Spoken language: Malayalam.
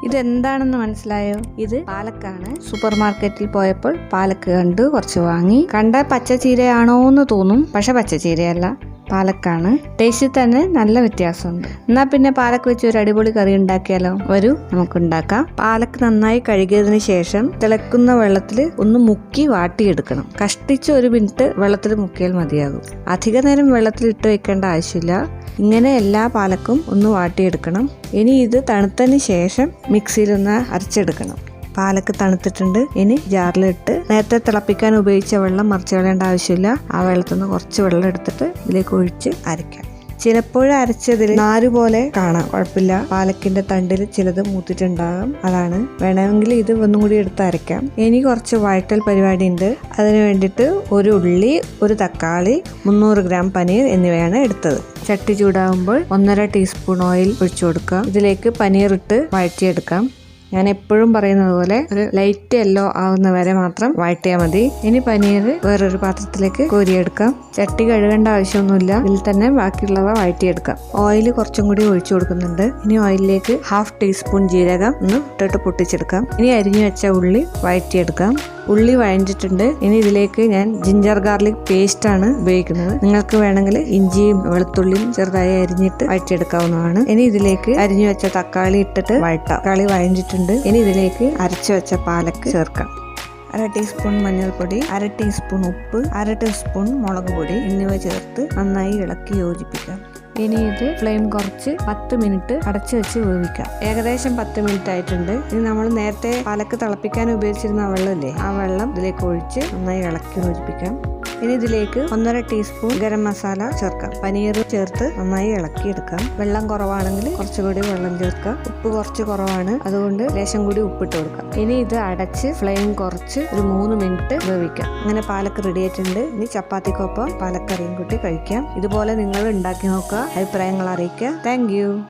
ഇതെന്താണെന്ന് മനസ്സിലായോ? ഇത് പാലക്കാണ്. സൂപ്പർ മാർക്കറ്റിൽ പോയപ്പോൾ പാലക്ക് കണ്ടു, കുറച്ച് വാങ്ങി. കണ്ട പച്ചച്ചീരയാണോന്ന് തോന്നും, പക്ഷെ പച്ചച്ചീരയല്ല, പാലക്കാണ്. ടേസ്റ്റിൽ തന്നെ നല്ല വ്യത്യാസമുണ്ട്. എന്നാ പിന്നെ പാലക്ക് വെച്ച് ഒരു അടിപൊളി കറി ഉണ്ടാക്കിയാലോ? വരൂ, നമുക്ക് ഉണ്ടാക്കാം. പാലക്ക് നന്നായി കഴുകിയതിന് ശേഷം തിളക്കുന്ന വെള്ളത്തിൽ ഒന്ന് മുക്കി വാട്ടിയെടുക്കണം. കഷ്ടിച്ച് 1 മിനിറ്റ് വെള്ളത്തിൽ മുക്കിയാൽ മതിയാകും. അധിക നേരം വെള്ളത്തിൽ ഇട്ട് വെക്കേണ്ട ആവശ്യമില്ല. ഇങ്ങനെ എല്ലാ പാലക്കും ഒന്ന് വാട്ടിയെടുക്കണം. ഇനി ഇത് തണുത്തതിന് ശേഷം മിക്സിയിലൊന്ന് അരച്ചെടുക്കണം. പാലക്ക് തണുത്തിട്ടുണ്ട്. ഇനി ജാറിലിട്ട് നേരത്തെ തിളപ്പിക്കാൻ ഉപയോഗിച്ച വെള്ളം മറിച്ച് കളയേണ്ട ആവശ്യമില്ല. ആ വെള്ളത്തിൽ നിന്ന് കുറച്ച് വെള്ളം എടുത്തിട്ട് ഇതിലേക്ക് ഒഴിച്ച് അരയ്ക്കാം. ചിലപ്പോൾ അരച്ചതിൽ നാര് പോലെ കാണാം, കുഴപ്പമില്ല. പാലക്കിന്റെ തണ്ടിൽ ചിലത് മൂത്തിട്ടുണ്ടാകും, അതാണ്. വേണമെങ്കിൽ ഇത് ഒന്നും കൂടി എടുത്ത് അരയ്ക്കാം. ഇനി കുറച്ച് വഴറ്റൽ പരിപാടി ഉണ്ട്. അതിന് വേണ്ടിയിട്ട് 1 ഉള്ളി, 1 തക്കാളി, 300 ഗ്രാം പനീർ എന്നിവയാണ് എടുത്തത്. ചട്ടി ചൂടാകുമ്പോൾ 1.5 ടീസ്പൂൺ ഓയിൽ ഒഴിച്ചു കൊടുക്കാം. ഇതിലേക്ക് പനീർ ഇട്ട് വഴറ്റിയെടുക്കാം. ഞാൻ എപ്പോഴും പറയുന്നത് പോലെ ഒരു ലൈറ്റ് യെല്ലോ ആവുന്ന വരെ മാത്രം വഴറ്റിയാൽ മതി. ഇനി പനീർ വേറൊരു പാത്രത്തിലേക്ക് കോരിയെടുക്കാം. ചട്ടി കഴുകേണ്ട ആവശ്യമൊന്നുമില്ല, ഇതിൽ തന്നെ ബാക്കിയുള്ളവ വഴറ്റിയെടുക്കാം. ഓയിൽ കുറച്ചും കൂടി ഒഴിച്ചു കൊടുക്കുന്നുണ്ട്. ഇനി ഓയിലിലേക്ക് 1/2 ടീസ്പൂൺ ജീരകം ഒന്ന് ഇട്ടിട്ട് പൊട്ടിച്ചെടുക്കാം. ഇനി അരിഞ്ഞു വെച്ച ഉള്ളി വഴറ്റിയെടുക്കാം. ഉള്ളി വഴഞ്ഞിട്ടുണ്ട്. ഇനി ഇതിലേക്ക് ഞാൻ ജിഞ്ചർ ഗാർലിക് പേസ്റ്റ് ആണ് ഉപയോഗിക്കുന്നത്. നിങ്ങൾക്ക് വേണമെങ്കിൽ ഇഞ്ചിയും വെളുത്തുള്ളിയും ചെറുതായി അരിഞ്ഞിട്ട് വഴറ്റിയെടുക്കാവുന്നതാണ്. ഇനി ഇതിലേക്ക് അരിഞ്ഞു വെച്ച തക്കാളി ഇട്ടിട്ട് വഴറ്റാം. തക്കാളി വഴഞ്ഞിട്ടുണ്ട്. ഇനി ഇതിലേക്ക് അരച്ചു വെച്ച പാലക്ക് ചേർക്കാം. 1/2 ടീസ്പൂൺ മഞ്ഞൾപ്പൊടി, 1/2 ടീസ്പൂൺ ഉപ്പ്, 1/2 ടീസ്പൂൺ മുളക് പൊടി എന്നിവ ചേർത്ത് നന്നായി ഇളക്കി യോജിപ്പിക്കാം. ഇനി ഇത് ഫ്ലെയിം കുറച്ച് 10 മിനിറ്റ് അടച്ചു വെച്ച് വേവിക്കാം. ഏകദേശം 10 മിനിറ്റ് ആയിട്ടുണ്ട്. ഇനി നമ്മൾ നേരത്തെ പാലക്ക് തിളപ്പിക്കാൻ ഉപയോഗിച്ചിരുന്ന വെള്ളമില്ലേ, ആ വെള്ളം ഇതിലേക്ക് ഒഴിച്ച് നന്നായി ഇളക്കി യോജിപ്പിക്കാം. ഇനി ഇതിലേക്ക് 1.5 ടീസ്പൂൺ ഗരം മസാല ചേർക്കാം. പനീർ ചേർത്ത് നന്നായി ഇളക്കിയെടുക്കാം. വെള്ളം കുറവാണെങ്കിൽ കുറച്ചുകൂടി വെള്ളം ചേർക്കാം. ഉപ്പ് കുറച്ച് കുറവാണ്, അതുകൊണ്ട് ലേശം കൂടി ഉപ്പിട്ട് കൊടുക്കാം. ഇനി ഇത് അടച്ച് ഫ്ലെയിം കുറച്ച് ഒരു 3 മിനിറ്റ് വേവിക്കാം. അങ്ങനെ പാലക്ക് റെഡി ആയിട്ടുണ്ട്. ഇനി ചപ്പാത്തിക്കൊപ്പം പാലക്കറിയും കൂട്ടി കഴിക്കാം. ഇതുപോലെ നിങ്ങൾ ഉണ്ടാക്കി നോക്കുക, അഭിപ്രായങ്ങൾ അറിയിക്കുക. Thank you.